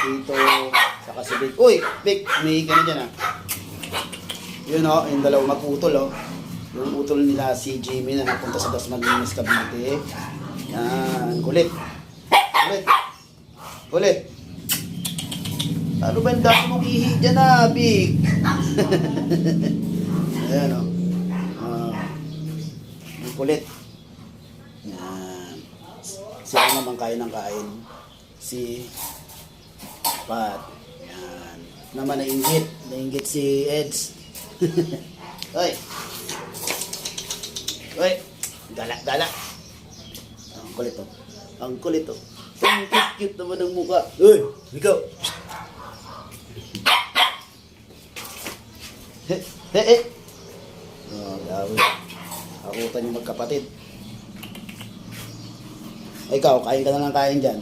Tito, saka si Vic. Uy, Vic, may ka na dyan ah. Yun o, yung dalawang mag-utol o. Yung utol nila si Jimmy na napunta sa Dasmariñas, Cavite. Yan, kulit. Kulit. Kulit. Ano ba yung dami mong ihi dyan ah, Vic? Ayan o. Yung kulit. Yan. Sila naman kain ng kain. Si Pat. Yan. Naman nainggit. Nainggit si Eds. Oy. Oy. Gala, gala. Ang kulit to. Ang kulit to. Ang cute naman ng mukha. Uy, ikaw. Oh, grabe. Akutan yung magkapatid. Ikaw, kain ka na lang kain dyan.